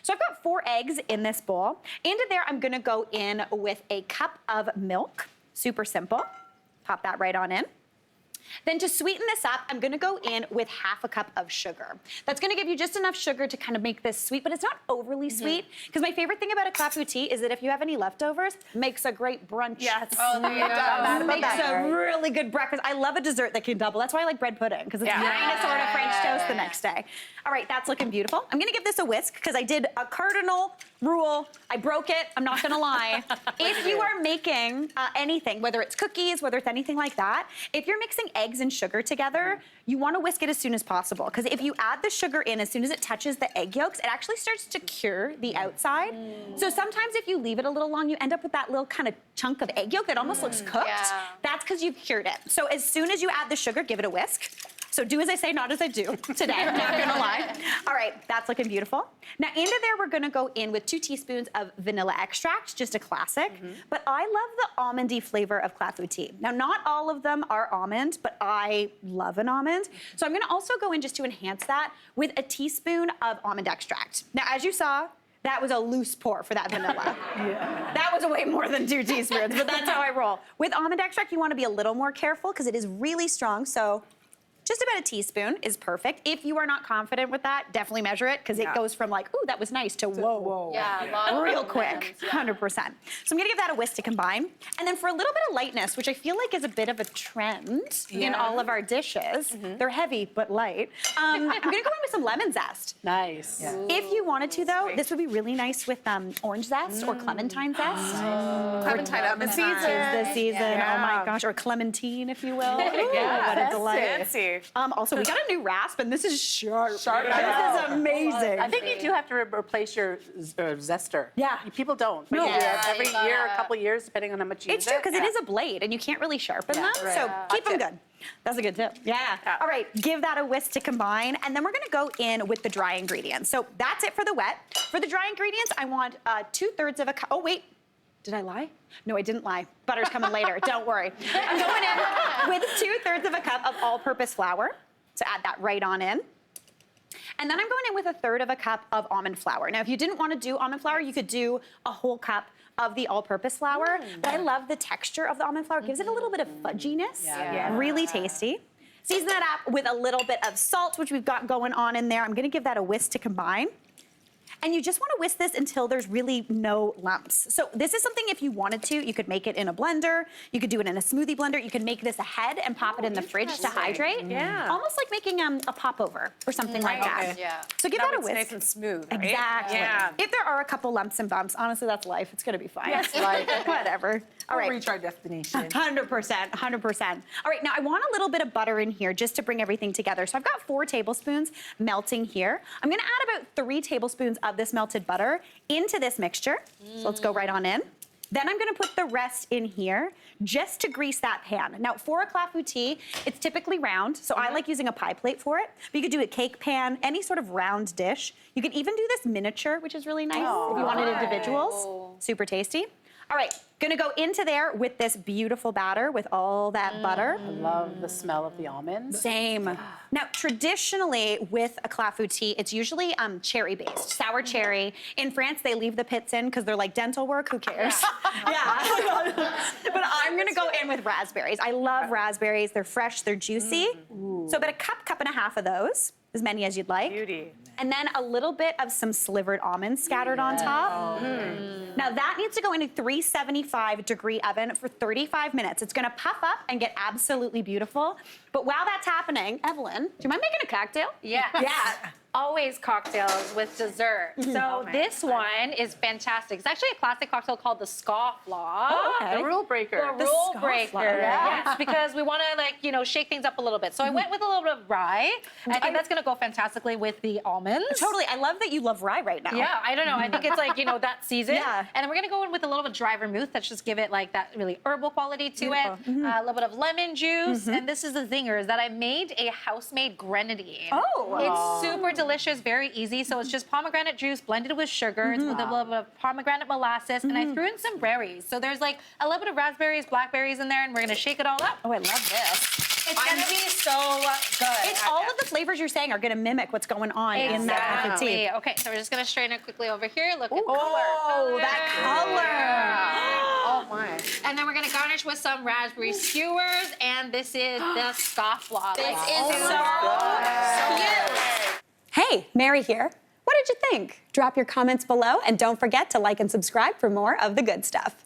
So I've got 4 eggs in this bowl. Into there, I'm gonna go in with a cup of milk. Super simple. Pop that right on in. Then to sweeten this up, I'm gonna go in with half a cup of sugar. That's gonna give you just enough sugar to kind of make this sweet, but it's not overly sweet. Because my favorite thing about a clafoutis is that if you have any leftovers, makes a great brunch. Yes. Oh, there you go. Makes a really good breakfast. I love a dessert that can double. That's why I like bread pudding, because it's kind of sort of French toast the next day. All right, that's looking beautiful. I'm gonna give this a whisk, because I did a cardinal rule. I broke it, I'm not gonna lie. If you are making anything, whether it's cookies, whether it's anything like that, if you're mixing eggs and sugar together, you wanna whisk it as soon as possible. Because if you add the sugar in as soon as it touches the egg yolks, it actually starts to cure the outside. So sometimes if you leave it a little long, you end up with that little kind of chunk of egg yolk that almost looks cooked. That's because you've cured it. So as soon as you add the sugar, give it a whisk. So do as I say, not as I do today, I'm not gonna lie. All right, that's looking beautiful. Now into there, we're gonna go in with 2 teaspoons of vanilla extract, just a classic. But I love the almondy flavor of clafoutis. Now, not all of them are almond, but I love an almond. So I'm gonna also go in just to enhance that with a teaspoon of almond extract. Now, as you saw, that was a loose pour for that vanilla. That was way more than 2 teaspoons, but that's how I roll. With almond extract, you wanna be a little more careful because it is really strong, so just about a teaspoon is perfect. If you are not confident with that, definitely measure it, because it goes from like, ooh, that was nice, to whoa. Real quick, 100%. So I'm gonna give that a whisk to combine. And then for a little bit of lightness, which I feel like is a bit of a trend in all of our dishes, they're heavy but light, I'm gonna go in with some lemon zest. Nice. If you wanted to, though, this would be really nice with orange zest or clementine zest. Clementine up in season. The season, oh my gosh, or clementine, if you will. What a delight. Fancy. Also, we got a new rasp, and this is sharp. This is amazing. I think you do have to replace your zester. Yeah. People don't. No. Every year, a couple years, depending on how much you use It's true, because it is a blade, and you can't really sharpen them, so keep them good. That's a good tip. All right, give that a whisk to combine, and then we're gonna go in with the dry ingredients. So that's it for the wet. For the dry ingredients, I want 2/3 of a cup. Oh, wait. Did I lie? No, I didn't lie. Butter's coming later, don't worry. I'm going in with 2/3 of a cup of all-purpose flour. So add that right on in. And then I'm going in with 1/3 of a cup of almond flour. Now, if you didn't want to do almond flour, you could do a whole cup of the all-purpose flour. But I love the texture of the almond flour. It gives it a little bit of fudginess. Really tasty. Season that up with a little bit of salt, which we've got going on in there. I'm gonna give that a whisk to combine. And you just want to whisk this until there's really no lumps. So this is something, if you wanted to, you could make it in a blender, you could do it in a smoothie blender, you could make this ahead and pop it in the fridge to hydrate. Almost like making a popover or something like that. So give that a whisk. Nice and smooth, right? Exactly. If there are a couple lumps and bumps, honestly, that's life. It's gonna be fine. Yes, life. Whatever. All right. Reach our destination. 100%, 100%. All right, now I want a little bit of butter in here just to bring everything together. So I've got 4 tablespoons melting here. I'm gonna add about 3 tablespoons of this melted butter into this mixture. So let's go right on in. Then I'm gonna put the rest in here just to grease that pan. Now, for a clafoutis, it's typically round, so I like using a pie plate for it. But you could do a cake pan, any sort of round dish. You could even do this miniature, which is really nice if you wanted individuals. Super tasty. All right, gonna go into there with this beautiful batter with all that butter. I love the smell of the almonds. Same. Now, traditionally with a clafoutis, it's usually cherry-based, sour cherry. In France, they leave the pits in because they're like, dental work, who cares? But I'm gonna go in with raspberries. I love raspberries. They're fresh, they're juicy. So about a cup and a half of those, as many as you'd like. Beauty. And then a little bit of some slivered almonds scattered on top. Now that needs to go in a 375-degree oven for 35 minutes. It's gonna puff up and get absolutely beautiful. But while that's happening, Evelyn, do you mind making a cocktail? Yes. Yeah. Always cocktails with dessert. So this one is fantastic. It's actually a classic cocktail called the Scofflaw. Oh, okay. The rule breaker. The rule breaker. Yeah. Yes, because we want to, like, you know, shake things up a little bit. So I went with a little bit of rye. I think that's going to go fantastically with the almonds. Totally. I love that you love rye right now. Yeah, I don't know. I think it's like, you know, that season. Yeah. And then we're gonna go in with a little bit of dry vermouth. Let's just give it like that really herbal quality to it. A little bit of lemon juice. And this is the zinger, is that I made a house-made grenadine. Oh. It's super delicious, very easy. So it's just pomegranate juice blended with sugar. It's with a little bit of pomegranate molasses, and I threw in some berries. So there's like a little bit of raspberries, blackberries in there, and we're gonna shake it all up. Oh, I love this. It's gonna be so good. It's all of the flavors you're saying are gonna mimic what's going on in that clafoutis. Okay, so we're just gonna strain it quickly over here. Look at Oh, that color. Oh my. And then we're gonna garnish with some raspberry skewers, and this is the Scofflaw. This is so cute. Hey, Mary here. What did you think? Drop your comments below and don't forget to like and subscribe for more of the good stuff.